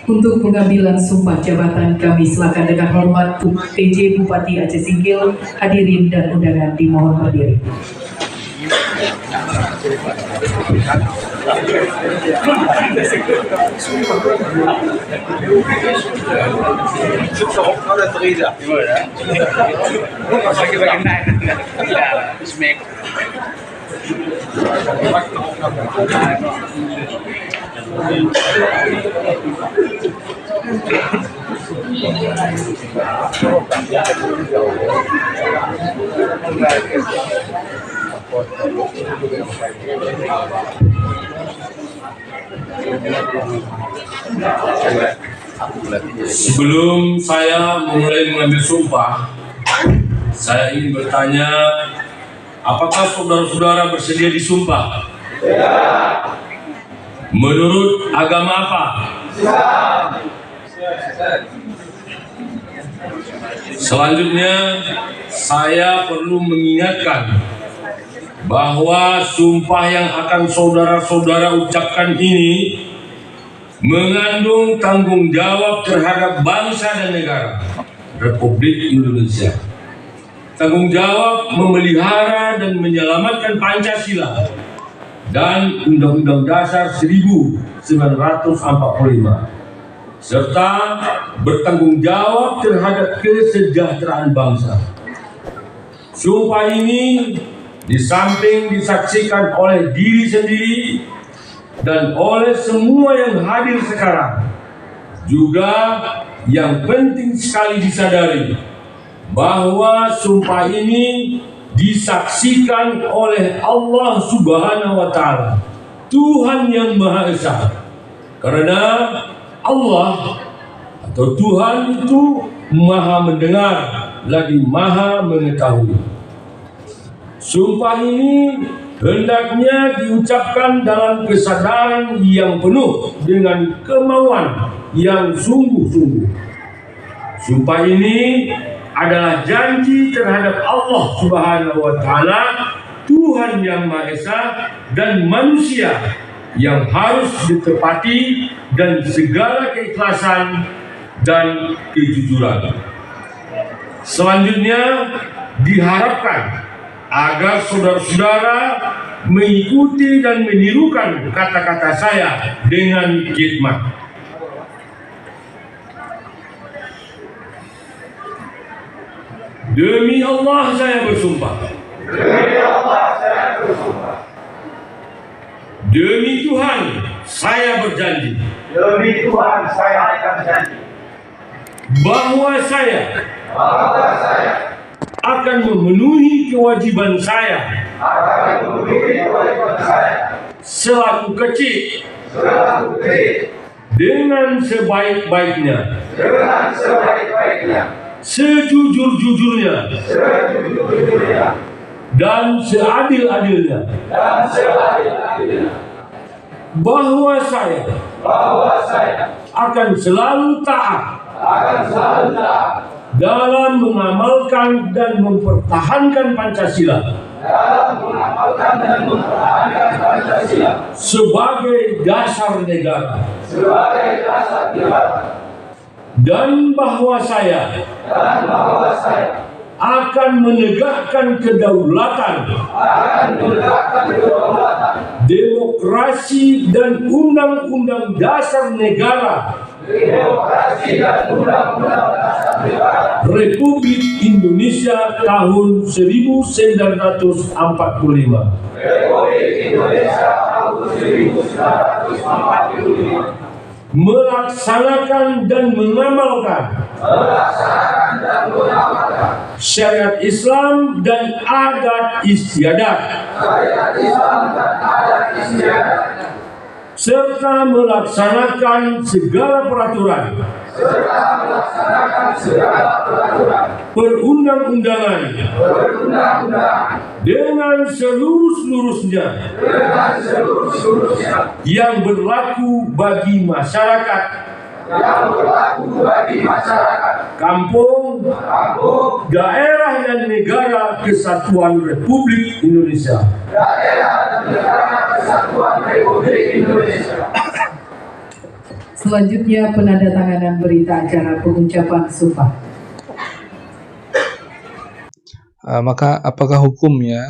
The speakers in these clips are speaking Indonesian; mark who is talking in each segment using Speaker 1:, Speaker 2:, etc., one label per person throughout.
Speaker 1: Untuk pengambilan sumpah jabatan kami silakan dengan hormat PJ Bupati Aceh Singkil, hadirin dan undangan dimohon berdiri.
Speaker 2: Sebelum saya mulai mengambil sumpah, saya ingin bertanya, apakah saudara-saudara bersedia disumpah? Ya. Menurut agama apa? Islam. Selanjutnya, saya perlu mengingatkan bahwa sumpah yang akan saudara-saudara ucapkan ini mengandung tanggung jawab terhadap bangsa dan negara Republik Indonesia. Tanggung jawab memelihara dan menyelamatkan Pancasila dan Undang-Undang Dasar 1945, serta bertanggung jawab terhadap kesejahteraan bangsa. Sumpah ini di samping disaksikan oleh diri sendiri dan oleh semua yang hadir sekarang, juga yang penting sekali disadari bahwa sumpah ini disaksikan oleh Allah Subhanahu wa Ta'ala, Tuhan yang Maha Esa. Karena Allah atau Tuhan itu Maha mendengar lagi Maha mengetahui. Sumpah ini hendaknya diucapkan dalam kesadaran yang penuh dengan kemauan yang sungguh-sungguh. Sumpah ini adalah janji terhadap Allah Subhanahu wa Ta'ala, Tuhan yang Maha Esa, dan manusia yang harus ditepati dan segala keikhlasan dan kejujuran. Selanjutnya diharapkan agar saudara-saudara mengikuti dan menirukan kata-kata saya dengan khidmat. Demi Allah saya bersumpah. Demi Allah saya bersumpah. Demi Tuhan saya berjanji. Demi Tuhan saya berjanji. Bahwa saya akan memenuhi kewajiban saya selaku kecil dengan sebaik-baiknya, sejujur-jujurnya, dan seadil-adilnya, bahwa saya akan selalu taat dalam mengamalkan dan mempertahankan Pancasila sebagai dasar negara, dan bahwa saya akan menegakkan kedaulatan, demokrasi dan undang-undang dasar negara Republik Indonesia tahun 1945. Melaksanakan dan mengamalkan syariat Islam dan adat istiadat, serta melaksanakan segala peraturan perundang-undangan dengan seluruh-seluruhnya yang berlaku bagi masyarakat kampung, daerah dan negara kesatuan Republik Indonesia.
Speaker 1: Selanjutnya penandatanganan berita acara pengucapan sumpah.
Speaker 3: Maka apakah hukumnya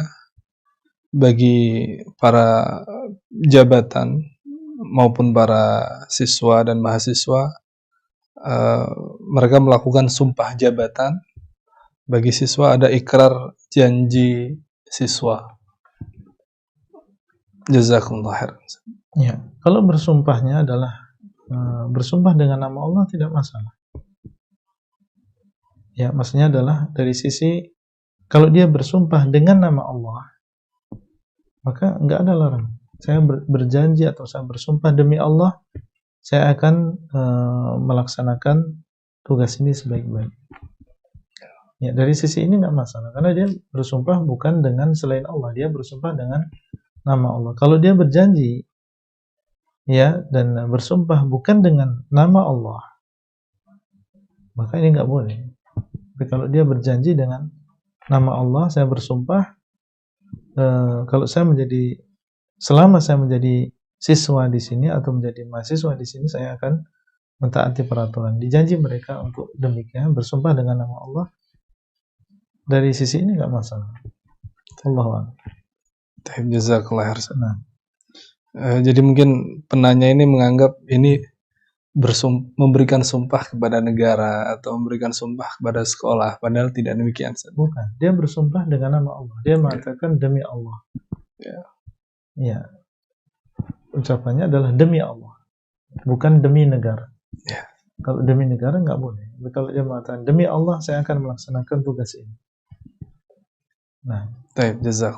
Speaker 3: bagi para jabatan maupun para siswa dan mahasiswa mereka melakukan sumpah jabatan? Bagi siswa ada ikrar janji siswa. Jazakumullah khair.
Speaker 4: Ya, kalau bersumpahnya adalah bersumpah dengan nama Allah tidak masalah. Ya, maksudnya adalah dari sisi kalau dia bersumpah dengan nama Allah, maka nggak ada larangan. Saya berjanji atau saya bersumpah demi Allah, saya akan melaksanakan tugas ini sebaik-baik. Ya, dari sisi ini nggak masalah, karena dia bersumpah bukan dengan selain Allah, dia bersumpah dengan nama Allah. Kalau dia berjanji, ya, dan bersumpah bukan dengan nama Allah, maka ini nggak boleh. Tapi kalau dia berjanji dengan nama Allah, saya bersumpah, kalau selama saya menjadi siswa di sini atau menjadi mahasiswa di sini, saya akan mentaati peraturan. Dijanji mereka untuk demikian, bersumpah dengan nama Allah. Dari sisi ini nggak masalah. Allahu a'lam.
Speaker 3: Jazakallah khair. Jadi mungkin penanya ini menganggap ini memberikan sumpah kepada negara atau memberikan sumpah kepada sekolah, padahal tidak demikian.
Speaker 4: Bukan, dia bersumpah dengan nama Allah. Dia mengatakan demi Allah. Ya. Ucapannya adalah demi Allah, bukan demi negara.
Speaker 3: Ya.
Speaker 4: Kalau demi negara nggak boleh. Tapi kalau dia mengatakan demi Allah, saya akan melaksanakan tugas ini. Nah,
Speaker 3: Jazakallah.